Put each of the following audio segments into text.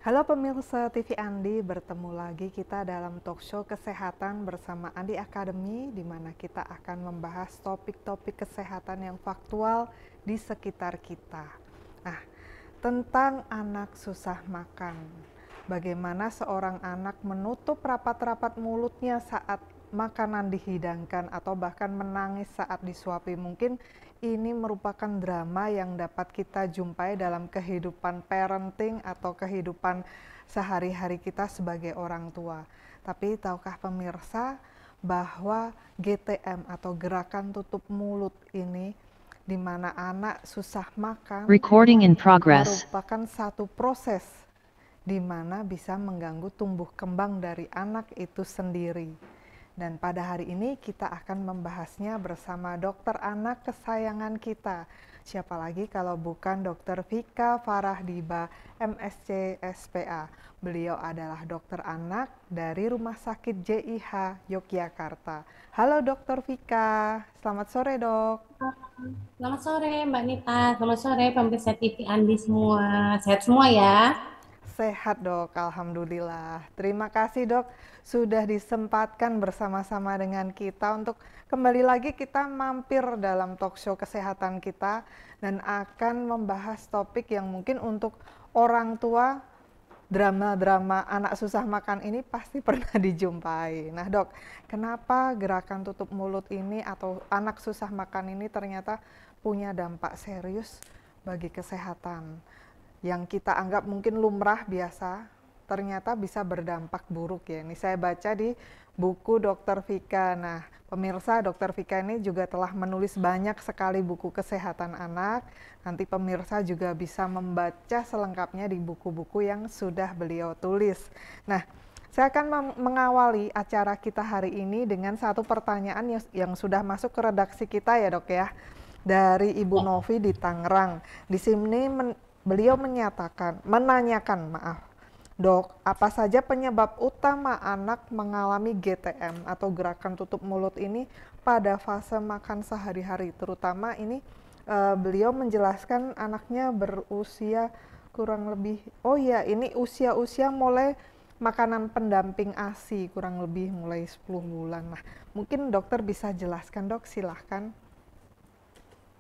Halo pemirsa TV Andi, bertemu lagi kita dalam talk show kesehatan bersama Andi Academy, di mana kita akan membahas topik-topik kesehatan yang faktual di sekitar kita. Nah, tentang anak susah makan. Bagaimana seorang anak menutup rapat-rapat mulutnya saat makanan dihidangkan atau bahkan menangis saat disuapi. Mungkin ini merupakan drama yang dapat kita jumpai dalam kehidupan parenting atau kehidupan sehari-hari kita sebagai orang tua. Tapi tahukah pemirsa bahwa GTM atau gerakan tutup mulut ini, di mana anak susah makan, Recording in progress. merupakan satu proses di mana bisa mengganggu tumbuh kembang dari anak itu sendiri. Dan pada hari ini kita akan membahasnya bersama dokter anak kesayangan kita. Siapa lagi kalau bukan Dokter Vika Farahdiba, MSc SPA. Beliau adalah dokter anak dari Rumah Sakit JIH Yogyakarta. Halo Dokter Vika, selamat sore dok. Selamat sore Mbak Nita, selamat sore pemirsa TV Andi semua. Sehat semua ya. Sehat dok, alhamdulillah. Terima kasih dok sudah disempatkan bersama-sama dengan kita untuk kembali lagi kita mampir dalam talk show kesehatan kita dan akan membahas topik yang mungkin untuk orang tua, drama-drama anak susah makan ini pasti pernah dijumpai. Nah dok, kenapa gerakan tutup mulut ini atau anak susah makan ini ternyata punya dampak serius bagi kesehatan? Yang kita anggap mungkin lumrah biasa, ternyata bisa berdampak buruk ya. Ini saya baca di buku Dokter Vika. Nah, pemirsa, Dokter Vika ini juga telah menulis banyak sekali buku kesehatan anak. Nanti pemirsa juga bisa membaca selengkapnya di buku-buku yang sudah beliau tulis. Nah, saya akan mengawali acara kita hari ini dengan satu pertanyaan yang sudah masuk ke redaksi kita ya dok ya. Dari Ibu Novi di Tangerang. Di sini beliau menanyakan, dok, apa saja penyebab utama anak mengalami GTM atau gerakan tutup mulut ini pada fase makan sehari-hari, terutama ini beliau menjelaskan anaknya berusia kurang lebih, oh ya ini usia-usia mulai makanan pendamping ASI kurang lebih mulai 10 bulan. Nah, mungkin dokter bisa jelaskan dok, silahkan.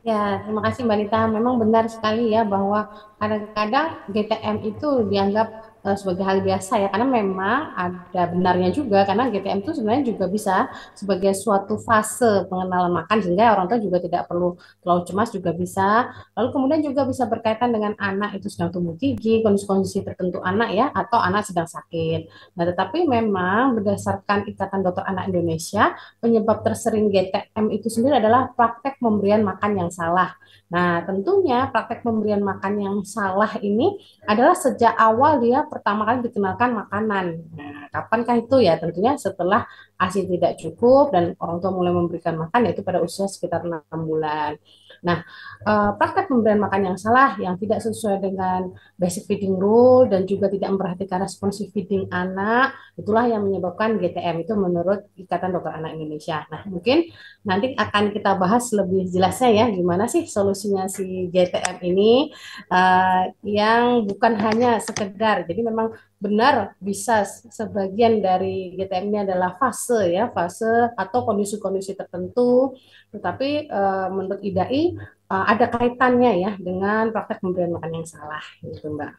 Ya, terima kasih Mbak Nita. Memang benar sekali ya bahwa kadang-kadang GTM itu dianggap sebagai hal biasa ya, karena memang ada benarnya juga, karena GTM itu sebenarnya juga bisa sebagai suatu fase pengenalan makan, sehingga orang tua juga tidak perlu terlalu cemas juga bisa. Lalu kemudian juga bisa berkaitan dengan anak itu sedang tumbuh tinggi, kondisi-kondisi tertentu anak ya, atau anak sedang sakit. Nah, tetapi memang berdasarkan Ikatan Dokter Anak Indonesia, penyebab tersering GTM itu sendiri adalah praktek pemberian makan yang salah. Nah, tentunya praktek pemberian makan yang salah ini adalah sejak awal dia pertama kali dikenalkan makanan. Nah, kapankah itu ya? Tentunya setelah ASI tidak cukup dan orang tua mulai memberikan makan, yaitu pada usia sekitar 6 bulan. Nah, praktek pemberian makan yang salah yang tidak sesuai dengan basic feeding rule dan juga tidak memperhatikan responsif feeding anak, itulah yang menyebabkan GTM itu menurut Ikatan Dokter Anak Indonesia. Nah, mungkin nanti akan kita bahas lebih jelasnya ya, gimana sih solusinya si GTM ini yang bukan hanya sekedar, jadi memang benar bisa sebagian dari GTM ini adalah fase ya, fase atau kondisi-kondisi tertentu, tetapi menurut IDAI ada kaitannya ya dengan praktek pemberian makan yang salah, gitu Mbak.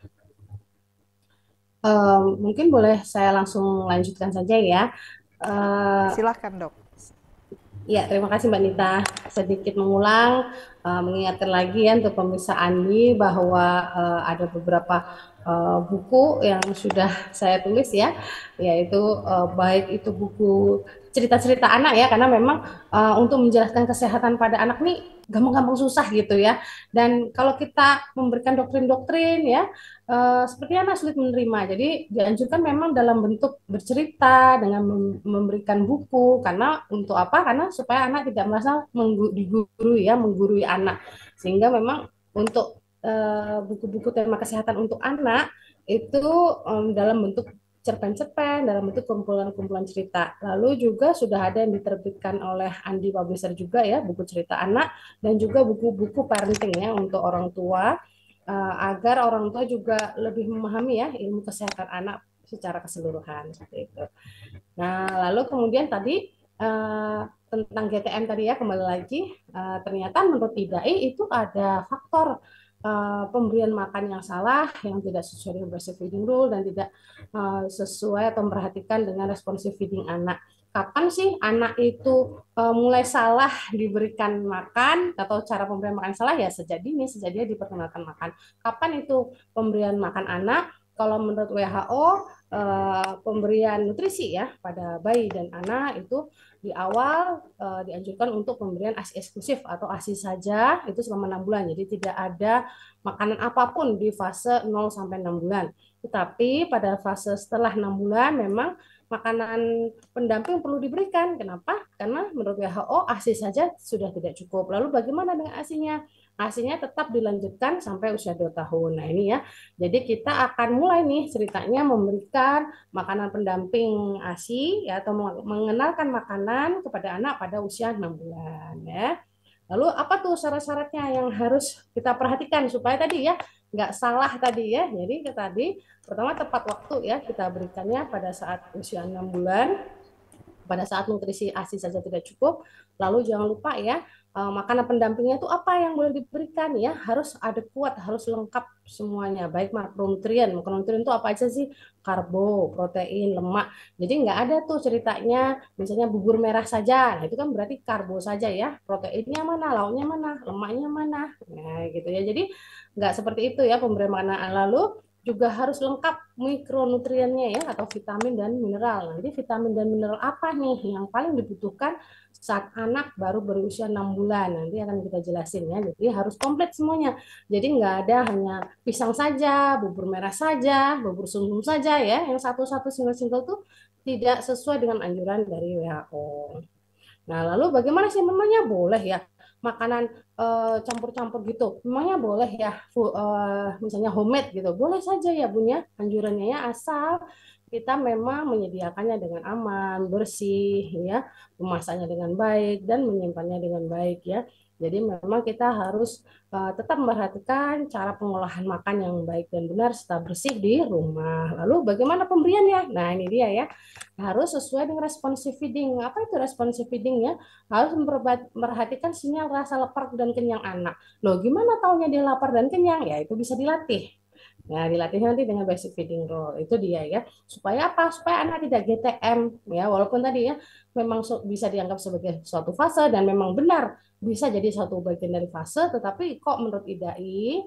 Mungkin boleh saya langsung lanjutkan saja ya. Silahkan dok. Ya, terima kasih Mbak Nita. Sedikit mengulang, mengingatkan lagi ya untuk pemirsa Andi bahwa ada beberapa buku yang sudah saya tulis ya, yaitu baik itu buku cerita-cerita anak ya, karena memang untuk menjelaskan kesehatan pada anak nih gampang-gampang susah gitu ya. Dan kalau kita memberikan doktrin-doktrin ya, sepertinya anak sulit menerima. Jadi dianjurkan memang dalam bentuk bercerita dengan memberikan buku, karena untuk apa? Karena supaya anak tidak merasa digurui ya, menggurui anak. Sehingga memang untuk buku-buku tema kesehatan untuk anak itu dalam bentuk cerpen-cerpen, dalam bentuk kumpulan-kumpulan cerita. Lalu juga sudah ada yang diterbitkan oleh Andi Publisher juga ya, buku cerita anak dan juga buku-buku parenting ya untuk orang tua. agar orang tua juga lebih memahami ya ilmu kesehatan anak secara keseluruhan seperti itu. Nah, lalu kemudian tadi tentang GTM tadi ya, kembali lagi, ternyata menurut IDAI itu ada faktor pemberian makan yang salah, yang tidak sesuai dengan basic feeding rule dan tidak sesuai atau memperhatikan dengan responsive feeding anak. Kapan sih anak itu mulai salah diberikan makan atau cara pemberian makan salah? Ya sejak dini, sejak dia diperkenalkan makan. Kapan itu pemberian makan anak? Kalau menurut WHO, pemberian nutrisi ya pada bayi dan anak itu di awal dianjurkan untuk pemberian ASI eksklusif atau ASI saja itu selama 6 bulan. Jadi tidak ada makanan apapun di fase 0 sampai 6 bulan. Tetapi pada fase setelah 6 bulan memang makanan pendamping perlu diberikan. Kenapa? Karena menurut WHO ASI saja sudah tidak cukup. Lalu bagaimana dengan ASI-nya? ASI-nya tetap dilanjutkan sampai usia 2 tahun. Nah ini ya, jadi kita akan mulai nih ceritanya memberikan makanan pendamping ASI ya, atau mengenalkan makanan kepada anak pada usia 6 bulan ya. Lalu apa tuh syarat-syaratnya yang harus kita perhatikan supaya tadi ya nggak salah tadi ya. Jadi tadi pertama tepat waktu ya kita berikannya pada saat usia 6 bulan, pada saat nutrisi ASI saja tidak cukup. Lalu jangan lupa ya, makanan pendampingnya itu apa yang boleh diberikan ya, harus adekuat, harus lengkap semuanya, baik makronutrien. Makronutrien itu apa aja sih? Karbo, protein, lemak. Jadi nggak ada tuh ceritanya misalnya bubur merah saja. Nah, itu kan berarti karbo saja ya. Proteinnya mana, lauknya mana, lemaknya mana. Nah, gitu ya. Jadi nggak seperti itu ya pemberian makanan. Lalu juga harus lengkap mikronutriennya ya, atau vitamin dan mineral. Nanti vitamin dan mineral apa nih yang paling dibutuhkan saat anak baru berusia 6 bulan? Nanti akan kita jelasin ya. Jadi harus komplit semuanya. Jadi nggak ada hanya pisang saja, bubur merah saja, bubur sum-sum saja ya. Yang satu-satu single-single tuh tidak sesuai dengan anjuran dari WHO. Nah, lalu bagaimana sih, memangnya boleh ya makanan campur-campur gitu? Memangnya boleh ya misalnya homemade gitu? Boleh saja ya Bun ya, anjurannya ya, asal kita memang menyediakannya dengan aman, bersih ya, memasaknya dengan baik dan menyimpannya dengan baik ya. Jadi memang kita harus tetap memperhatikan cara pengolahan makan yang baik dan benar serta bersih di rumah. Lalu bagaimana pemberiannya? Nah, ini dia ya, harus sesuai dengan responsive feeding. Apa itu responsive feeding ya? Harus memperhatikan sinyal rasa lapar dan kenyang anak. Loh, gimana taunya dia lapar dan kenyang? Ya, itu bisa dilatih. Nah, dilatih nanti dengan basic feeding rule. Itu dia ya. Supaya apa? Supaya anak tidak GTM ya. Walaupun tadi ya memang bisa dianggap sebagai suatu fase dan memang benar bisa jadi satu bagian dari fase, tetapi kok menurut IDAI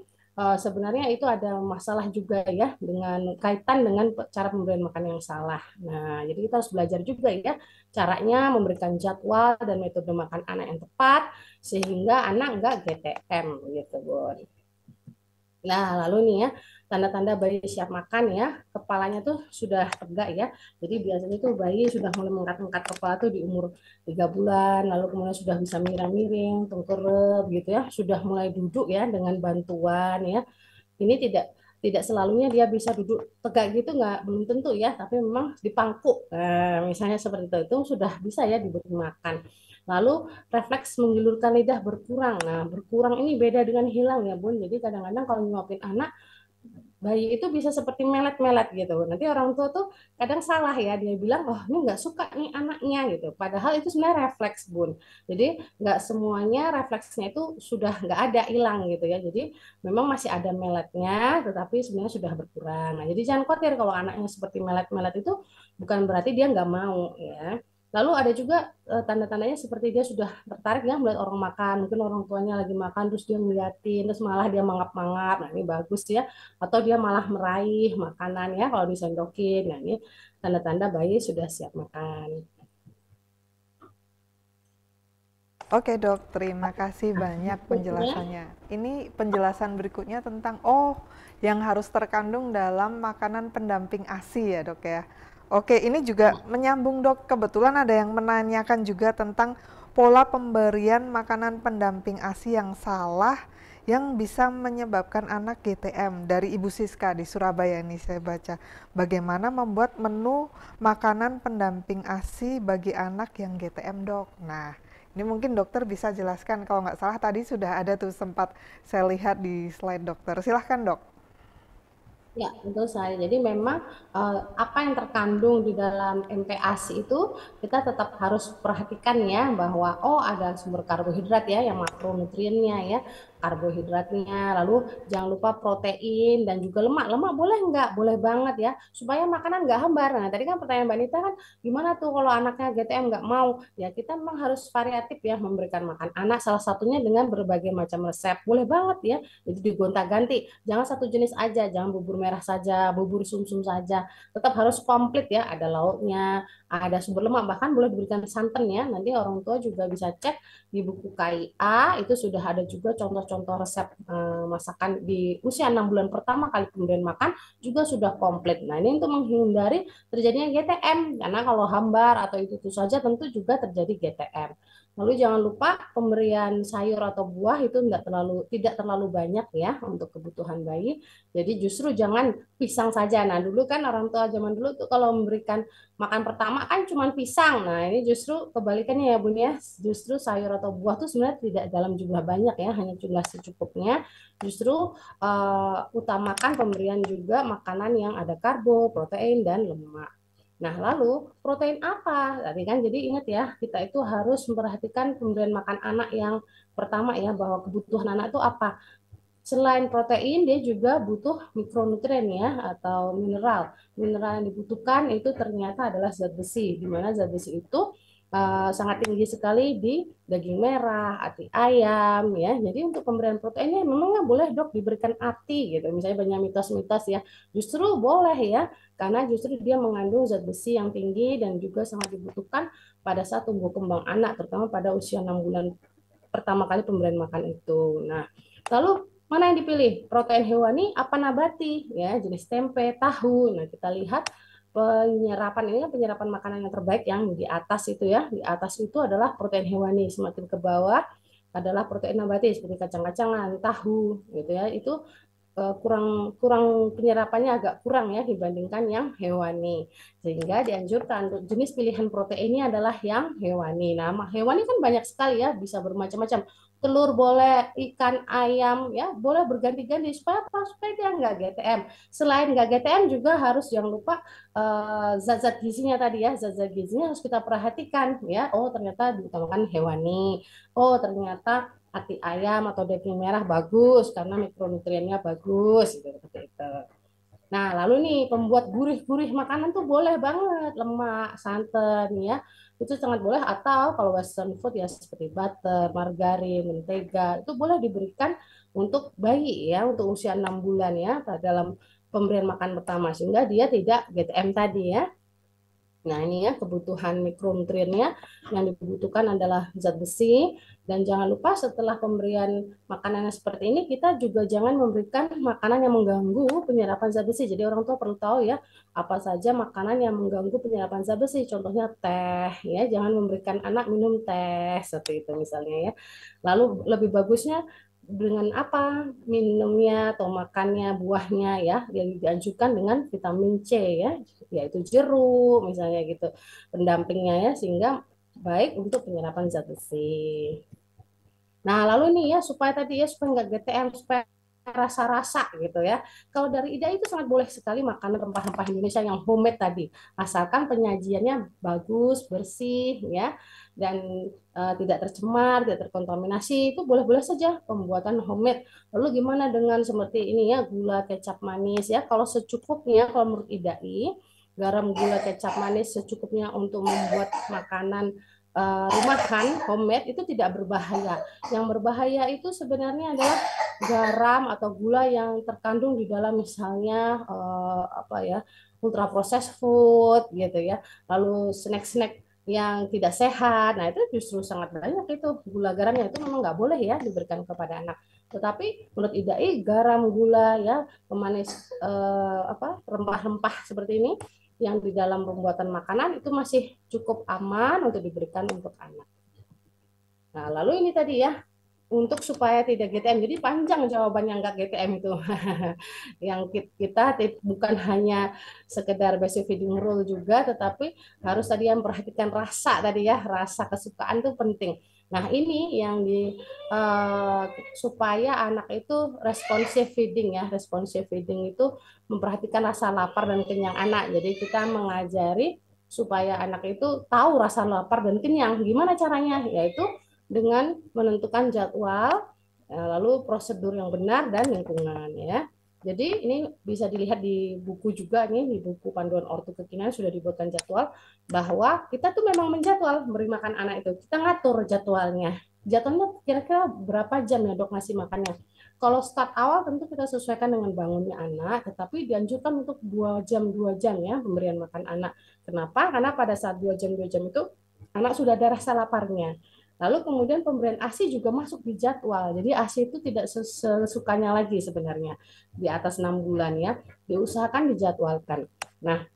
sebenarnya itu ada masalah juga ya dengan kaitan dengan cara pemberian makan yang salah. Nah, jadi kita harus belajar juga ya caranya memberikan jadwal dan metode makan anak yang tepat sehingga anak enggak GTM gitu, Bun. Nah, lalu nih ya, tanda-tanda bayi siap makan ya, kepalanya tuh sudah tegak ya. Jadi biasanya tuh bayi sudah mulai mengangkat-angkat kepala tuh di umur 3 bulan, lalu kemudian sudah bisa miring-miring, tengkurap gitu ya, sudah mulai duduk ya dengan bantuan ya. Ini tidak selalunya dia bisa duduk tegak gitu, nggak, belum tentu ya, tapi memang dipangku. Nah, misalnya seperti itu sudah bisa ya diberi makan. Lalu refleks menggilurkan lidah berkurang. Nah, berkurang ini beda dengan hilang ya Bun. Jadi kadang-kadang kalau nyuapin anak, bayi itu bisa seperti melet-melet gitu. Nanti orang tua tuh kadang salah ya, dia bilang, oh ini nggak suka nih anaknya gitu. Padahal itu sebenarnya refleks Bun. Jadi nggak semuanya refleksnya itu sudah nggak ada, hilang gitu ya. Jadi memang masih ada meletnya, tetapi sebenarnya sudah berkurang. Nah, jadi jangan khawatir kalau anaknya seperti melet-melet itu bukan berarti dia nggak mau ya. Lalu ada juga tanda-tandanya seperti dia sudah tertarik ya melihat orang makan. Mungkin orang tuanya lagi makan terus dia ngeliatin, terus malah dia mangap-mangap. Nah, ini bagus ya. Atau dia malah meraih makanan ya kalau disendokin. Nah, ini tanda-tanda bayi sudah siap makan. Oke dok, terima kasih banyak penjelasannya. Ini penjelasan berikutnya tentang yang harus terkandung dalam makanan pendamping ASI ya dok ya. Oke, ini juga menyambung dok, kebetulan ada yang menanyakan juga tentang pola pemberian makanan pendamping ASI yang salah yang bisa menyebabkan anak GTM. Dari Ibu Siska di Surabaya ini saya baca. Bagaimana membuat menu makanan pendamping ASI bagi anak yang GTM dok. Nah, Ini mungkin dokter bisa jelaskan, kalau nggak salah tadi sudah ada tuh sempat saya lihat di slide dokter. Silahkan dok. Ya, betul sekali. Jadi memang apa yang terkandung di dalam MPASI itu kita tetap harus perhatikan ya bahwa oh ada sumber karbohidrat ya yang makronutriennya ya karbohidratnya. Lalu jangan lupa protein dan juga lemak. Lemak boleh nggak? Boleh banget ya supaya makanan nggak hambar. Nah tadi kan pertanyaan Mbak Nita kan gimana tuh kalau anaknya GTM nggak mau? Ya kita memang harus variatif ya memberikan makan anak salah satunya dengan berbagai macam resep. Boleh banget ya. Jadi digonta-ganti. Jangan satu jenis aja, jangan bubur merah saja, bubur sumsum saja. Tetap harus komplit ya, ada lauknya, ada sumber lemak, bahkan boleh diberikan santan ya. Nanti orang tua juga bisa cek di buku KIA, itu sudah ada juga contoh-contoh resep masakan di usia 6 bulan pertama kali kemudian makan, juga sudah komplit. Nah ini untuk menghindari terjadinya GTM, karena kalau hambar atau itu saja tentu juga terjadi GTM. Lalu jangan lupa pemberian sayur atau buah itu tidak terlalu banyak ya untuk kebutuhan bayi. Jadi justru jangan pisang saja. Nah, dulu kan orang tua zaman dulu tuh kalau memberikan makan pertama kan cuma pisang. Nah, ini justru kebalikannya ya Bun ya. Justru sayur atau buah tuh sebenarnya tidak dalam jumlah banyak ya, hanya jumlah secukupnya. Justru utamakan pemberian juga makanan yang ada karbo, protein dan lemak. Nah, lalu protein apa? Tadi kan jadi ingat ya, kita itu harus memperhatikan pemberian makan anak yang pertama ya, bahwa kebutuhan anak itu apa. Selain protein, dia juga butuh mikronutrien ya, atau mineral. Mineral yang dibutuhkan itu ternyata adalah zat besi, di mana zat besi itu sangat tinggi sekali di daging merah, ati ayam ya. Jadi untuk pemberian proteinnya memang nggak boleh dok diberikan ati gitu. Misalnya banyak mitos-mitos ya. Justru boleh ya, karena justru dia mengandung zat besi yang tinggi dan juga sangat dibutuhkan pada saat tumbuh kembang anak, terutama pada usia 6 bulan pertama kali pemberian makan itu. Nah, lalu mana yang dipilih? Protein hewani apa nabati? Ya, jenis tempe, tahu. Nah, kita lihat penyerapan ini kan penyerapan makanan yang terbaik yang di atas itu ya. Di atas itu adalah protein hewani, semakin ke bawah adalah protein nabati seperti kacang-kacangan, tahu gitu ya. Itu kurang kurang penyerapannya agak kurang ya dibandingkan yang hewani. Sehingga dianjurkan untuk jenis pilihan proteinnya adalah yang hewani. Nah, hewani kan banyak sekali ya, bisa bermacam-macam. Telur boleh, ikan, ayam, ya boleh berganti-ganti supaya apa? Supaya dia nggak GTM. Selain nggak GTM juga harus jangan lupa zat-zat gizinya tadi ya, zat-zat gizinya harus kita perhatikan ya. Oh ternyata diutamakan hewani. Oh ternyata hati ayam atau daging merah bagus karena mikronutriennya bagus gitu, seperti itu. Nah, lalu nih pembuat gurih-gurih makanan tuh boleh banget lemak, santan ya. Itu sangat boleh atau kalau western food ya seperti butter, margarin, mentega itu boleh diberikan untuk bayi ya untuk usia 6 bulan ya dalam pemberian makan pertama sehingga dia tidak GTM tadi ya. Nah, ini ya kebutuhan mikronutriennya yang dibutuhkan adalah zat besi dan jangan lupa setelah pemberian makanan yang seperti ini kita juga jangan memberikan makanan yang mengganggu penyerapan zat besi. Jadi orang tua perlu tahu ya apa saja makanan yang mengganggu penyerapan zat besi. Contohnya teh ya, jangan memberikan anak minum teh seperti itu misalnya ya. Lalu lebih bagusnya dengan apa minumnya atau makannya buahnya ya yang dianjurkan dengan vitamin C ya yaitu jeruk misalnya gitu pendampingnya ya sehingga baik untuk penyerapan zat besi. Nah, lalu nih ya supaya tadi ya supaya nggak GTM, supaya rasa-rasa gitu ya. Kalau dari Ida itu sangat boleh sekali makan rempah-rempah Indonesia yang homemade tadi, asalkan penyajiannya bagus, bersih ya, dan tidak tercemar, tidak terkontaminasi, itu boleh-boleh saja pembuatan homemade. Lalu gimana dengan seperti ini ya, gula, kecap manis ya, kalau secukupnya, kalau menurut IDAI, garam, gula, kecap manis secukupnya untuk membuat makanan rumahan homemade itu tidak berbahaya. Yang berbahaya itu sebenarnya adalah garam atau gula yang terkandung di dalam misalnya apa ya ultra processed food gitu ya. Lalu snack-snack yang tidak sehat. Nah, itu justru sangat banyak itu gula garamnya itu memang nggak boleh ya diberikan kepada anak. Tetapi menurut IDAI garam, gula ya, pemanis apa rempah-rempah seperti ini yang di dalam pembuatan makanan itu masih cukup aman untuk diberikan untuk anak. Nah, lalu ini tadi ya, untuk supaya tidak GTM. Jadi panjang jawabannya nggak GTM itu. Yang kita bukan hanya sekedar basic feeding rule juga, tetapi harus tadi yang memperhatikan rasa tadi ya, rasa kesukaan itu penting. Nah, ini yang eh, supaya anak itu responsive feeding ya. Responsive feeding itu memperhatikan rasa lapar dan kenyang anak. Jadi kita mengajari supaya anak itu tahu rasa lapar dan kenyang. Gimana caranya? Yaitu dengan menentukan jadwal, lalu prosedur yang benar dan lingkungan ya. Jadi ini bisa dilihat di buku juga nih, di buku panduan ortu kekinian sudah dibuatkan jadwal bahwa kita tuh memang menjadwal beri makan anak itu. Kita ngatur jadwalnya. Jadwalnya kira-kira berapa jam ya dok ngasih makannya. Kalau start awal tentu kita sesuaikan dengan bangunnya anak, tetapi dianjurkan untuk 2 jam ya pemberian makan anak. Kenapa? Karena pada saat 2 jam itu anak sudah ada rasa laparnya. Lalu kemudian pemberian ASI juga masuk di jadwal. Jadi ASI itu tidak sesukanya lagi sebenarnya di atas 6 bulan ya. Diusahakan dijadwalkan. Nah,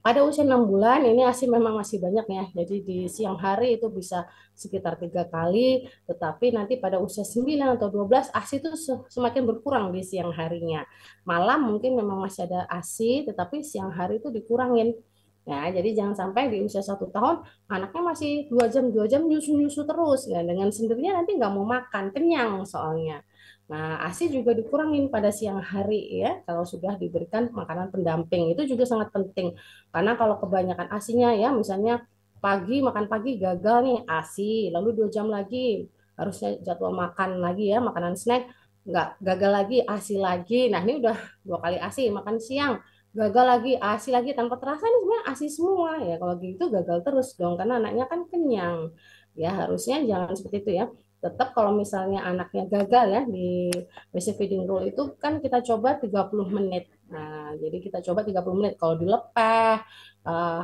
pada usia 6 bulan ini ASI memang masih banyak ya. Jadi di siang hari itu bisa sekitar 3 kali, tetapi nanti pada usia 9 atau 12 ASI itu semakin berkurang di siang harinya. Malam mungkin memang masih ada ASI, tetapi siang hari itu dikurangin. Ya, jadi jangan sampai di usia 1 tahun anaknya masih 2 jam nyusu-nyusu terus. Ya, dengan sendirinya nanti nggak mau makan, kenyang soalnya. Nah, ASI juga dikurangin pada siang hari ya, kalau sudah diberikan makanan pendamping itu juga sangat penting. Karena kalau kebanyakan asinya ya, misalnya pagi makan pagi gagal nih asi, lalu 2 jam lagi harusnya jadwal makan lagi ya, makanan snack nggak gagal lagi asi lagi. Nah ini udah 2 kali asi, makan siang gagal lagi asi lagi tanpa terasa ini sebenarnya asi semua ya. Kalau gitu gagal terus dong karena anaknya kan kenyang. Ya harusnya jangan seperti itu ya. Tetap kalau misalnya anaknya gagal ya di basic feeding rule itu kan kita coba 30 menit. Nah, jadi kita coba 30 menit. Kalau dilepeh,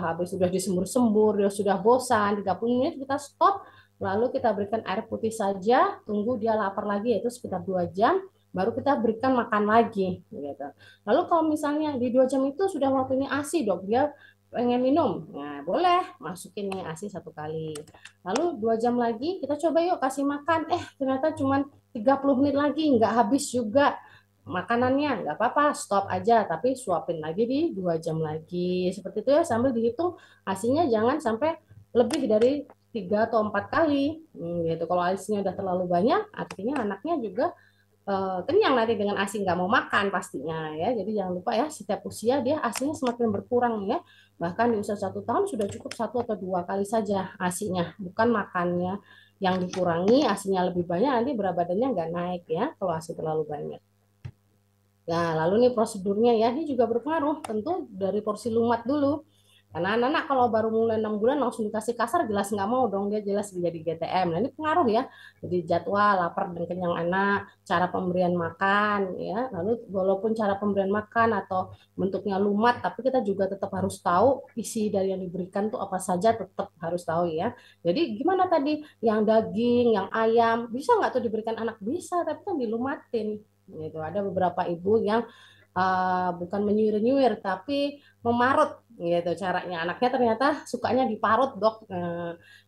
habis sudah disembur-sembur, dia sudah bosan, 30 menit kita stop, lalu kita berikan air putih saja, tunggu dia lapar lagi, yaitu sekitar 2 jam, baru kita berikan makan lagi. Gitu. Lalu kalau misalnya di 2 jam itu sudah waktunya ASI dok, dia pengen minum, nah boleh masukin nih ASI 1 kali. Lalu 2 jam lagi kita coba yuk kasih makan, ternyata cuma 30 menit lagi, nggak habis juga makanannya, nggak apa-apa stop aja tapi suapin lagi di 2 jam lagi seperti itu ya sambil dihitung hasilnya jangan sampai lebih dari 3 atau 4 kali. Gitu kalau hasilnya udah terlalu banyak artinya anaknya juga kenyang nanti dengan ASI nggak mau makan pastinya ya jadi jangan lupa ya setiap usia dia ASInya semakin berkurang ya bahkan di usia 1 tahun sudah cukup 1 atau 2 kali saja ASInya bukan makannya yang dikurangi ASInya lebih banyak nanti berat badannya nggak naik ya kalau ASI terlalu banyak. Nah, lalu nih prosedurnya ya, ini juga berpengaruh. Tentu dari porsi lumat dulu. Karena anak-anak kalau baru mulai 6 bulan langsung dikasih kasar, jelas nggak mau dong, dia jelas jadi GTM. Nah, ini pengaruh ya. Jadi jadwal, lapar dan kenyang anak, cara pemberian makan, ya. Lalu walaupun cara pemberian makan atau bentuknya lumat, tapi kita juga tetap harus tahu isi dari yang diberikan tuh apa saja, tetap harus tahu ya. Jadi gimana tadi, yang daging, yang ayam, bisa nggak tuh diberikan anak? Bisa, tapi kan dilumatin gitu. Ada beberapa ibu yang bukan menyuir-nyuir tapi memarut gitu caranya. Anaknya ternyata sukanya diparut, Dok.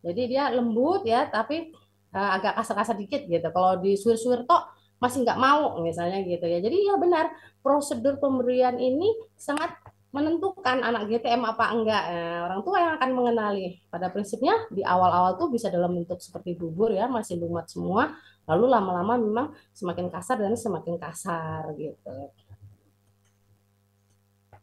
Jadi dia lembut ya, tapi agak kasar-kasar dikit gitu. Kalau disuir-suir tok masih nggak mau misalnya gitu ya. Jadi ya benar, prosedur pemberian ini sangat menentukan anak GTM apa enggak. Orang tua yang akan mengenali. Pada prinsipnya di awal-awal tuh bisa dalam bentuk seperti bubur ya, masih lumat semua. Lalu lama-lama memang semakin kasar dan semakin kasar gitu.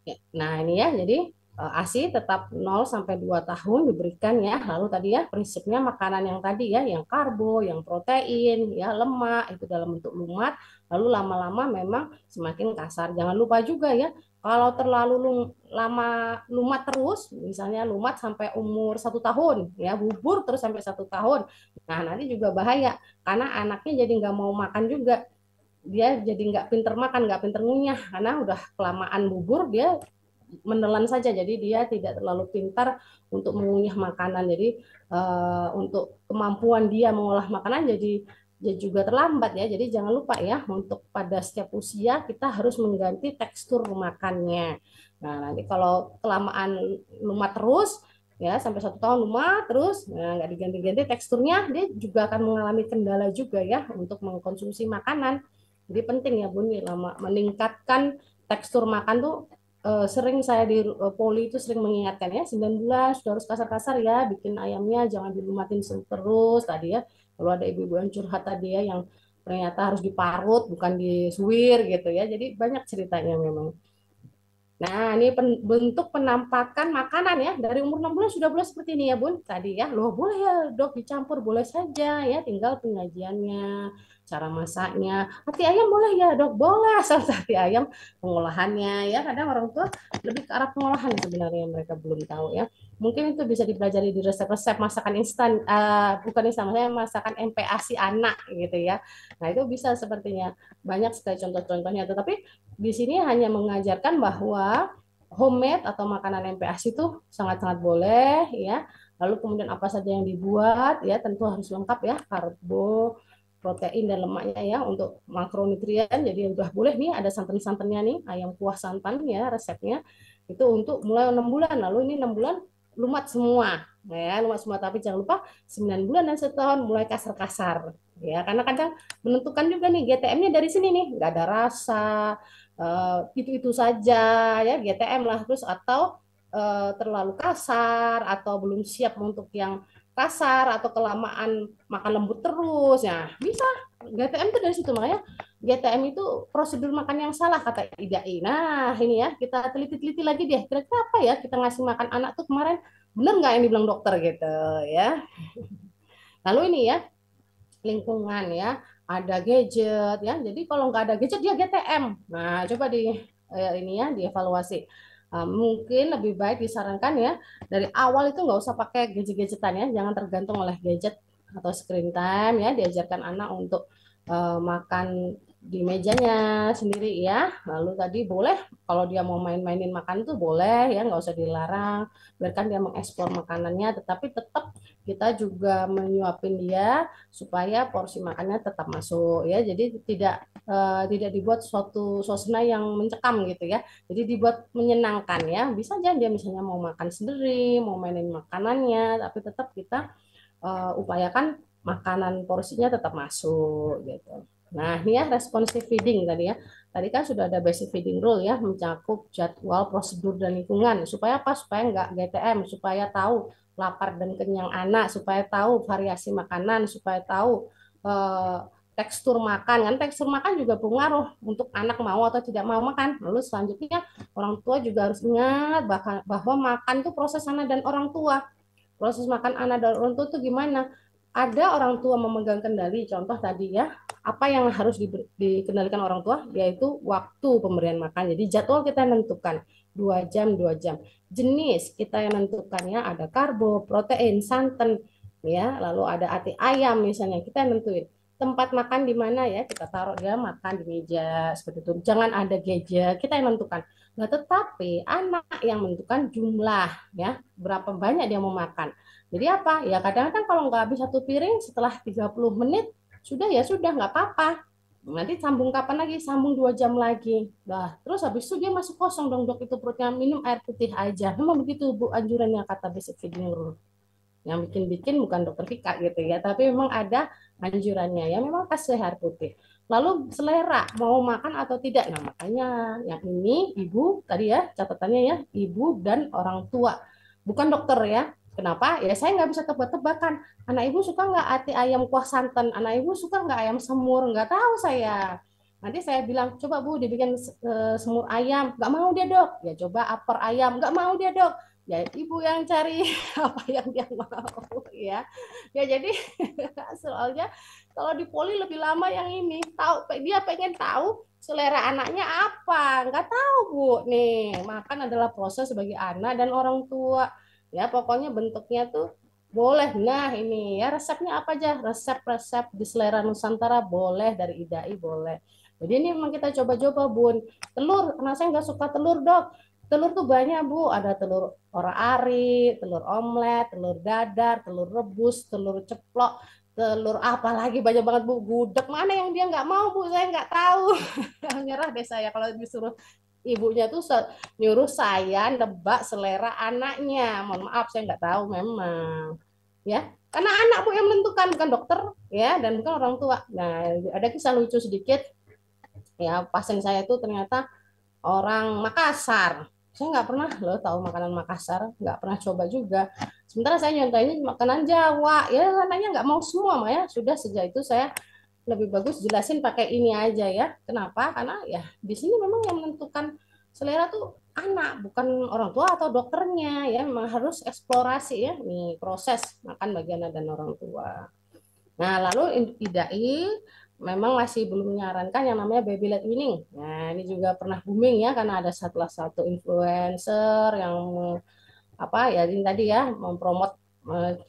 Ya, nah, ini ya, jadi ASI tetap 0 sampai 2 tahun diberikan ya. Lalu tadi ya prinsipnya makanan yang tadi ya, yang karbo, yang protein, ya lemak itu dalam bentuk lumat. Lalu lama-lama memang semakin kasar. Jangan lupa juga ya, kalau terlalu lama lumat terus, misalnya lumat sampai umur 1 tahun, ya bubur terus sampai 1 tahun. Nah nanti juga bahaya karena anaknya jadi nggak mau makan juga dia jadi nggak pinter makan, nggak pinter ngunyah karena udah kelamaan bubur dia menelan saja jadi dia tidak terlalu pintar untuk mengunyah makanan jadi untuk kemampuan dia mengolah makanan jadi juga terlambat ya jadi jangan lupa ya untuk pada setiap usia kita harus mengganti tekstur makannya. Nah nanti kalau kelamaan lumat terus ya sampai 1 tahun lumat terus nggak diganti-ganti teksturnya dia juga akan mengalami kendala juga ya untuk mengkonsumsi makanan. Jadi penting ya Bun, meningkatkan tekstur makan tuh sering saya di poli itu sering mengingatkan ya 9 bulan sudah harus kasar-kasar ya, bikin ayamnya jangan dilumatin terus tadi ya. Kalau ada ibu-ibu yang curhat tadi ya, yang ternyata harus diparut bukan disuir gitu ya. Jadi banyak ceritanya memang. Nah, ini bentuk penampakan makanan ya. Dari umur 6 bulan sudah boleh seperti ini ya, Bun. Tadi ya, loh boleh ya, Dok, dicampur boleh saja ya, tinggal penyajiannya, cara masaknya. Hati ayam boleh ya, Dok, boleh asal hati ayam pengolahannya ya. Kadang orang tua lebih ke arah pengolahan sebenarnya mereka belum tahu ya. Mungkin itu bisa dipelajari di resep-resep masakan instan, bukan instan, maksudnya masakan MPASI anak gitu ya. Nah, itu bisa sepertinya. Banyak sekali contoh-contohnya, tetapi di sini hanya mengajarkan bahwa homemade atau makanan MPASI itu sangat-sangat boleh ya. Lalu kemudian apa saja yang dibuat ya tentu harus lengkap ya, karbo, protein dan lemaknya ya, untuk makronutrien. Jadi udah boleh nih, ada santan-santannya nih, ayam kuah santan ya resepnya. Itu untuk mulai 6 bulan. Lalu ini 6 bulan lumat semua ya, lumat semua, tapi jangan lupa 9 bulan dan setahun mulai kasar-kasar ya, karena kadang menentukan juga nih GTM-nya dari sini nih, nggak ada rasa, itu saja ya GTM lah, terus atau terlalu kasar atau belum siap untuk yang kasar atau kelamaan makan lembut terus ya bisa GTM itu dari situ. Makanya GTM itu prosedur makan yang salah kata IDAI. Nah ini ya kita teliti-teliti lagi deh, kira-kira apa ya kita ngasih makan anak tuh kemarin, bener nggak yang dibilang dokter gitu ya. Lalu ini ya, lingkungan ya, ada gadget ya. Jadi kalau nggak ada gadget dia GTM. Nah, coba di ini ya dievaluasi. Mungkin lebih baik disarankan ya dari awal itu nggak usah pakai gadget-gadgetan ya, jangan tergantung oleh gadget atau screen time ya. Diajarkan anak untuk makan di mejanya sendiri ya. Lalu tadi boleh kalau dia mau main-mainin makan tuh boleh ya, nggak usah dilarang. Biarkan dia mengeksplor makanannya, tetapi tetap kita juga menyuapin dia supaya porsi makannya tetap masuk ya. Jadi tidak dibuat suatu suasana yang mencekam gitu ya. Jadi dibuat menyenangkan ya. Bisa aja dia misalnya mau makan sendiri, mau mainin makanannya, tapi tetap kita upayakan makanan porsinya tetap masuk gitu. Nah, ini ya responsive feeding tadi ya. Tadi kan sudah ada basic feeding rule ya, mencakup jadwal, prosedur, dan lingkungan. Supaya apa? Supaya nggak GTM, supaya tahu lapar dan kenyang anak, supaya tahu variasi makanan, supaya tahu eh, tekstur makan. Kan tekstur makan juga pengaruh untuk anak mau atau tidak mau makan. Lalu selanjutnya orang tua juga harus ingat bahwa makan itu proses anak dan orang tua. Proses makan anak dan orang tua itu gimana? Ada orang tua memegang kendali, contoh tadi ya, apa yang harus dikendalikan orang tua, yaitu waktu pemberian makan. Jadi jadwal kita menentukan 2 jam, 2 jam. Jenis kita yang menentukannya ada karbo, protein, santan, ya, lalu ada ati ayam misalnya, kita nentuin tempat makan di mana ya, kita taruh dia makan di meja seperti itu. Jangan ada gadget, kita yang menentukan. Nah, tetapi anak yang menentukan jumlah ya, berapa banyak dia mau makan. Jadi apa? Ya kadang-kadang kalau nggak habis satu piring setelah 30 menit, sudah ya sudah nggak apa-apa. Nanti sambung kapan lagi? Sambung 2 jam lagi. Nah, terus habis itu dia masih kosong dong dok, itu perutnya, minum air putih aja. Memang begitu Bu anjurannya kata basic feeding rule. Yang bikin-bikin bukan dokter Vika gitu ya, tapi memang ada anjurannya ya, memang kasih air putih. Lalu selera mau makan atau tidak. Nah, makanya yang ini ibu tadi ya catatannya ya, ibu dan orang tua. Bukan dokter ya. Kenapa? Ya saya nggak bisa tebak-tebakan. Anak ibu suka nggak ati ayam kuah santan? Anak ibu suka nggak ayam semur? Nggak tahu saya. Nanti saya bilang, coba Bu dibikin semur ayam. Nggak mau dia dok. Ya coba upper ayam. Nggak mau dia dok. Ya ibu yang cari apa yang dia mau ya. Ya jadi soalnya kalau di poli lebih lama yang ini, tahu dia pengen tahu selera anaknya apa, nggak tahu Bu. Nih makan adalah proses bagi anak dan orang tua ya, pokoknya bentuknya tuh boleh. Nah ini ya resepnya apa aja, resep-resep di selera Nusantara boleh, dari IDAI boleh. Jadi ini memang kita coba-coba Bun. Telur, anak saya nggak suka telur dok. Telur tuh banyak Bu, ada telur ora-ari, telur omelet, telur dadar, telur rebus, telur ceplok, telur apa lagi banyak banget Bu. Gudeg mana yang dia nggak mau Bu, saya nggak tahu. Nyerah deh saya kalau disuruh ibunya tuh nyuruh saya nebak selera anaknya. Mohon maaf saya nggak tahu memang. Ya, karena anak Bu yang menentukan, bukan dokter ya, dan bukan orang tua. Nah, ada kisah lucu sedikit ya, pasien saya itu ternyata orang Makassar. Saya nggak pernah loh tahu makanan Makassar, nggak pernah coba juga. Sementara saya nyontohin makanan Jawa, ya anaknya nggak mau semua, Mak, ya. Sudah sejak itu saya lebih bagus jelasin pakai ini aja ya. Kenapa? Karena ya di sini memang yang menentukan selera tuh anak, bukan orang tua atau dokternya ya. Memang harus eksplorasi ya, nih proses makan bagian dan orang tua. Nah, lalu IDAI memang masih belum menyarankan yang namanya baby led weaning. Nah, ini juga pernah booming ya karena ada salah satu influencer yang apa ya ini tadi ya mempromot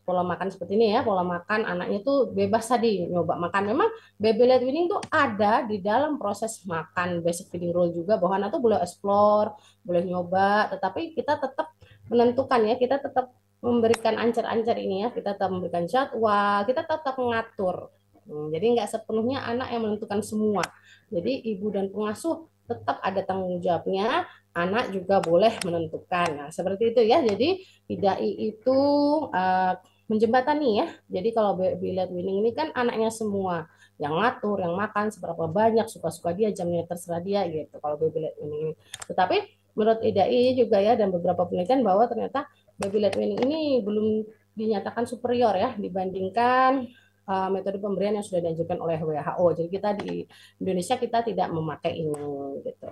pola makan seperti ini ya, pola makan anaknya tuh bebas tadi nyoba makan. Memang baby led weaning tuh ada di dalam proses makan basic feeding rule juga bahwa anak tuh boleh explore, boleh nyoba, tetapi kita tetap menentukan ya, kita tetap memberikan ancar-ancar ini ya, kita tetap memberikan jadwal, kita tetap mengatur. Jadi nggak sepenuhnya anak yang menentukan semua. Jadi ibu dan pengasuh tetap ada tanggung jawabnya, anak juga boleh menentukan. Nah, seperti itu ya. Jadi IDAI itu uh, menjembatani ya. Jadi kalau baby led weaning ini kan anaknya semua yang ngatur, yang makan seberapa banyak, suka-suka dia, jamnya terserah dia gitu. Kalau baby led weaning ini. Tetapi menurut IDAI juga ya dan beberapa penelitian bahwa ternyata baby led weaning ini belum dinyatakan superior ya dibandingkan metode pemberian yang sudah dianjurkan oleh WHO. Jadi kita di Indonesia kita tidak memakai ini gitu.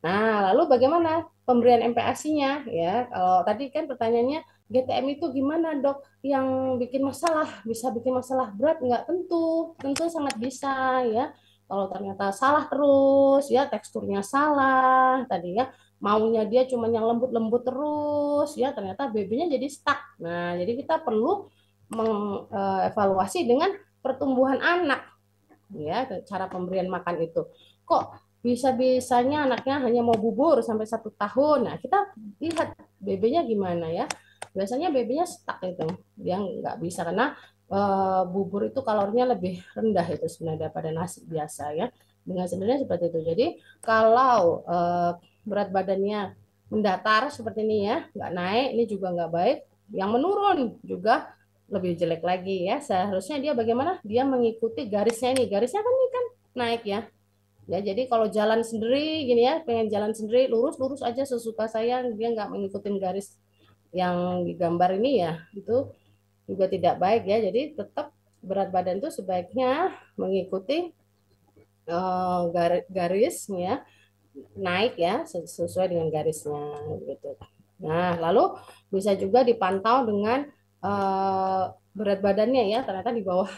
Nah, lalu bagaimana pemberian MPASI-nya ya? Kalau tadi kan pertanyaannya GTM itu gimana, Dok? Yang bikin masalah, bisa bikin masalah berat nggak? Tentu, tentu sangat bisa ya. Kalau ternyata salah terus ya, teksturnya salah tadi ya, maunya dia cuma yang lembut-lembut terus ya, ternyata babynya jadi stuck. Nah, jadi kita perlu mengevaluasi dengan pertumbuhan anak ya, cara pemberian makan itu. Kok bisa-bisanya anaknya hanya mau bubur sampai 1 tahun. Nah, kita lihat BB-nya gimana ya. Biasanya BB-nya stuck itu. Dia nggak bisa karena bubur itu kalorinya lebih rendah itu sebenarnya daripada nasi biasa ya. Dengan sendirinya seperti itu. Jadi kalau berat badannya mendatar seperti ini ya, nggak naik, ini juga nggak baik. Yang menurun juga lebih jelek lagi ya. Seharusnya dia bagaimana? Dia mengikuti garisnya ini. Garisnya kan ini kan naik ya. Ya, jadi kalau jalan sendiri gini ya, pengen jalan sendiri lurus-lurus aja sesuka saya, dia nggak mengikuti garis yang digambar ini ya, itu juga tidak baik ya. Jadi tetap berat badan itu sebaiknya mengikuti garisnya naik ya sesuai dengan garisnya gitu. Nah, lalu bisa juga dipantau dengan berat badannya ya, ternyata di bawah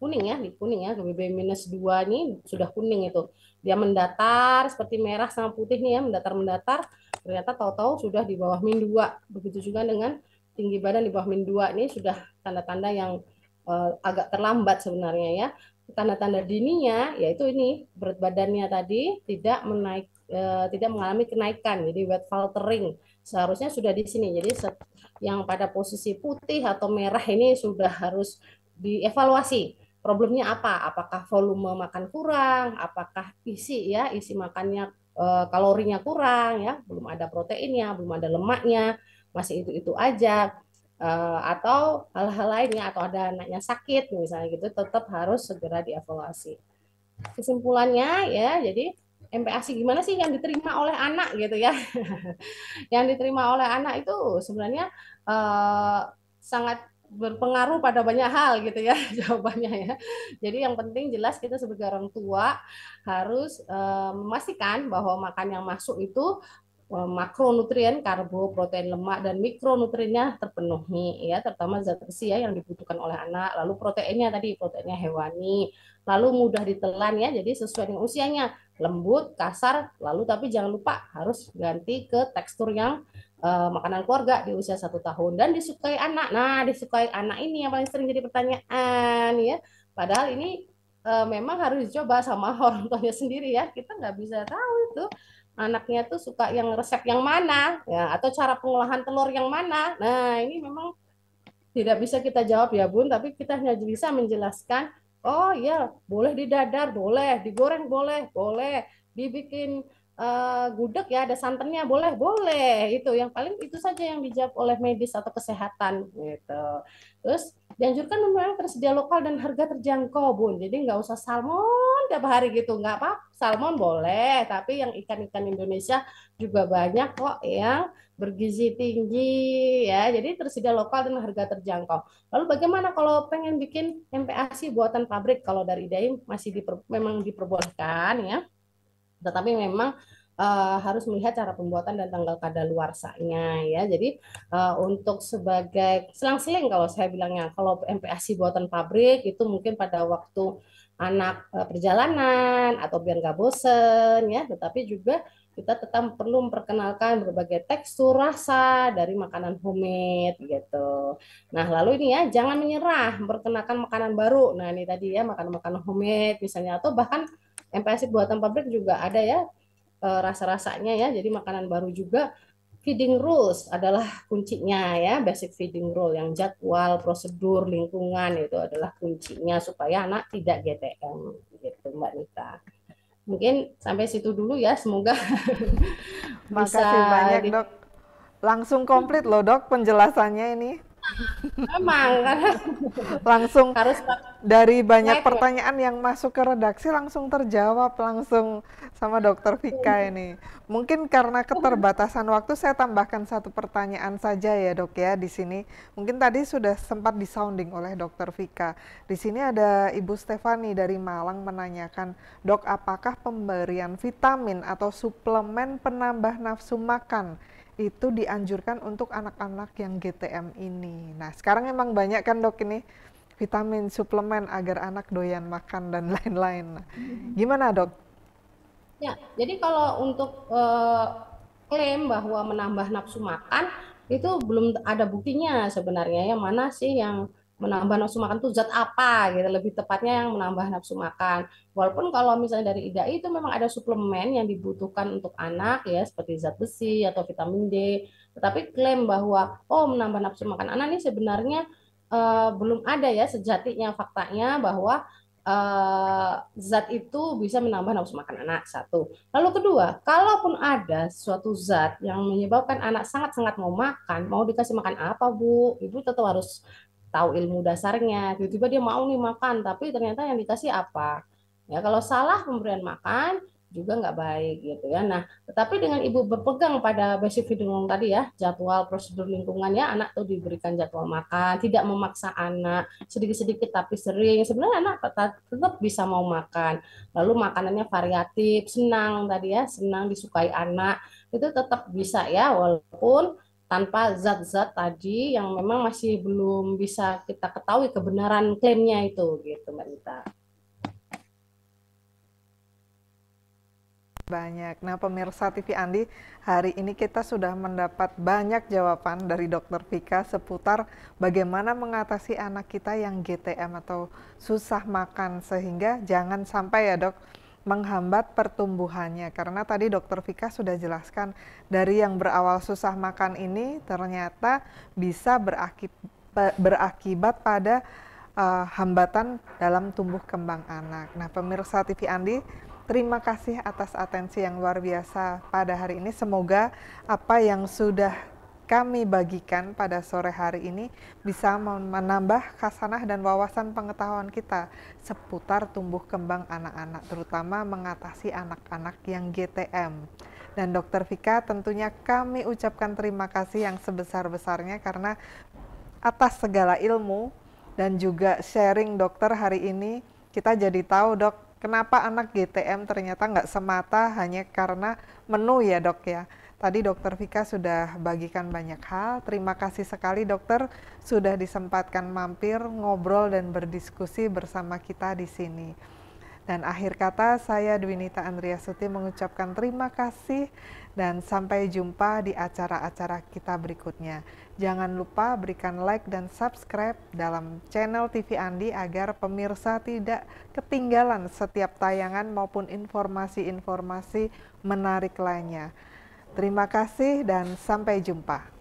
kuning ya, di kuning ya, BB-2 ini sudah kuning itu. Dia mendatar seperti merah sama putih nih ya, mendatar-mendatar, ternyata tahu-tahu sudah di bawah min 2. Begitu juga dengan tinggi badan di bawah min 2 ini sudah tanda-tanda yang agak terlambat sebenarnya ya. Tanda-tanda dininya yaitu ini berat badannya tadi tidak menaik tidak mengalami kenaikan, jadi weight faltering. Seharusnya sudah di sini. Jadi yang pada posisi putih atau merah ini sudah harus dievaluasi. Problemnya apa? Apakah volume makan kurang? Apakah isi makannya kalorinya kurang ya? Belum ada proteinnya, belum ada lemaknya, masih itu aja. Atau hal-hal lainnya atau ada anaknya sakit misalnya gitu, tetap harus segera dievaluasi. Kesimpulannya ya, jadi MPASI gimana sih yang diterima oleh anak gitu ya? Yang diterima oleh anak itu sebenarnya sangat berpengaruh pada banyak hal gitu ya jawabannya ya. Jadi yang penting jelas kita sebagai orang tua harus memastikan bahwa makan yang masuk itu makronutrien, karbo, protein, lemak, dan mikronutriennya terpenuhi ya, terutama zat besi ya yang dibutuhkan oleh anak. Lalu proteinnya tadi proteinnya hewani, lalu mudah ditelan ya, jadi sesuai dengan usianya, lembut, kasar, lalu tapi jangan lupa harus ganti ke tekstur yang makanan keluarga di usia 1 tahun dan disukai anak. Nah, disukai anak ini yang paling sering jadi pertanyaan ya. Padahal ini memang harus dicoba sama orang tuanya sendiri ya. Kita nggak bisa tahu itu anaknya tuh suka yang resep yang mana ya atau cara pengolahan telur yang mana. Nah, ini memang tidak bisa kita jawab ya Bun, tapi kita hanya bisa menjelaskan, oh ya, boleh didadar, boleh, digoreng boleh, boleh, dibikin gudeg ya ada santannya boleh, boleh. Itu yang paling itu saja yang dijawab oleh medis atau kesehatan gitu. Terus dianjurkan memang tersedia lokal dan harga terjangkau Bun. Jadi nggak usah salmon tiap hari gitu, nggak apa, salmon boleh, tapi yang ikan-ikan Indonesia juga banyak kok yang bergizi tinggi ya, jadi tersedia lokal dan harga terjangkau. Lalu bagaimana kalau pengen bikin MPASI buatan pabrik? Kalau dari IDAI masih memang diperbolehkan ya, tetapi memang harus melihat cara pembuatan dan tanggal kadaluarsanya ya. Jadi untuk sebagai selang-seling kalau saya bilangnya, kalau MPASI buatan pabrik itu mungkin pada waktu anak perjalanan atau biar nggak bosen ya, tetapi juga kita tetap perlu memperkenalkan berbagai tekstur rasa dari makanan homemade gitu. Nah, lalu ini ya, jangan menyerah memperkenalkan makanan baru. Nah, ini tadi ya, makanan-makanan homemade misalnya, atau bahkan MPASI buatan pabrik juga ada ya, rasa-rasanya ya. Jadi makanan baru juga. Feeding rules adalah kuncinya ya, basic feeding rule yang jadwal, prosedur, lingkungan itu adalah kuncinya supaya anak tidak GTM gitu Mbak Nita. Mungkin sampai situ dulu ya, semoga bisa Makasih banyak di, dok. Langsung komplit loh dok penjelasannya ini. memang karena Langsung harus dari banyak slide. pertanyaan yang masuk ke redaksi langsung terjawab langsung sama dokter Vika ini. Mungkin karena keterbatasan waktu saya tambahkan satu pertanyaan saja ya dok ya di sini. Mungkin tadi sudah sempat disounding oleh dokter Vika. Di sini ada Ibu Stefani dari Malang menanyakan, dok apakah pemberian vitamin atau suplemen penambah nafsu makan itu dianjurkan untuk anak-anak yang GTM ini? Nah sekarang emang banyak kan dok ini vitamin, suplemen agar anak doyan makan dan lain-lain. Nah, gimana dok? Ya, jadi kalau untuk klaim bahwa menambah nafsu makan itu belum ada buktinya sebenarnya ya, mana sih yang menambah nafsu makan itu zat apa gitu, lebih tepatnya yang menambah nafsu makan. Walaupun kalau misalnya dari IDAI itu memang ada suplemen yang dibutuhkan untuk anak ya, seperti zat besi atau vitamin D, tetapi klaim bahwa oh menambah nafsu makan anak ini sebenarnya belum ada ya sejatinya, faktanya bahwa zat itu bisa menambah nafsu makan anak, satu. Lalu kedua, kalaupun ada suatu zat yang menyebabkan anak sangat-sangat mau makan, mau dikasih makan apa Bu? Ibu tetap harus tahu ilmu dasarnya. Tiba-tiba dia mau nih makan, tapi ternyata yang dikasih apa? Ya kalau salah pemberian makan juga nggak baik gitu ya. Nah, tetapi dengan ibu berpegang pada basic feeding tadi ya, jadwal prosedur lingkungan ya, anak tuh diberikan jadwal makan, tidak memaksa anak, sedikit-sedikit tapi sering. Sebenarnya anak tetap bisa mau makan. Lalu makanannya variatif, senang tadi ya, senang disukai anak, itu tetap bisa ya, walaupun tanpa zat-zat tadi yang memang masih belum bisa kita ketahui kebenaran klaimnya itu gitu Mbak Nita. Banyak. Nah, pemirsa TV Andi, hari ini kita sudah mendapat banyak jawaban dari Dokter Vika seputar bagaimana mengatasi anak kita yang GTM atau susah makan, sehingga jangan sampai ya dok menghambat pertumbuhannya. Karena tadi Dokter Vika sudah jelaskan dari yang berawal susah makan ini ternyata bisa berakibat pada hambatan dalam tumbuh kembang anak. Nah, pemirsa TV Andi, terima kasih atas atensi yang luar biasa pada hari ini. Semoga apa yang sudah kami bagikan pada sore hari ini bisa menambah khasanah dan wawasan pengetahuan kita seputar tumbuh kembang anak-anak, terutama mengatasi anak-anak yang GTM. Dan Dokter Vika tentunya kami ucapkan terima kasih yang sebesar-besarnya karena atas segala ilmu dan juga sharing dokter hari ini kita jadi tahu dok kenapa anak GTM ternyata nggak semata hanya karena menu ya dok ya. Tadi dokter Vika sudah bagikan banyak hal. Terima kasih sekali dokter sudah disempatkan mampir ngobrol dan berdiskusi bersama kita di sini. Dan akhir kata saya Dwinita Andriasuti mengucapkan terima kasih dan sampai jumpa di acara-acara kita berikutnya. Jangan lupa berikan like dan subscribe dalam channel TV Andi agar pemirsa tidak ketinggalan setiap tayangan maupun informasi-informasi menarik lainnya. Terima kasih dan sampai jumpa.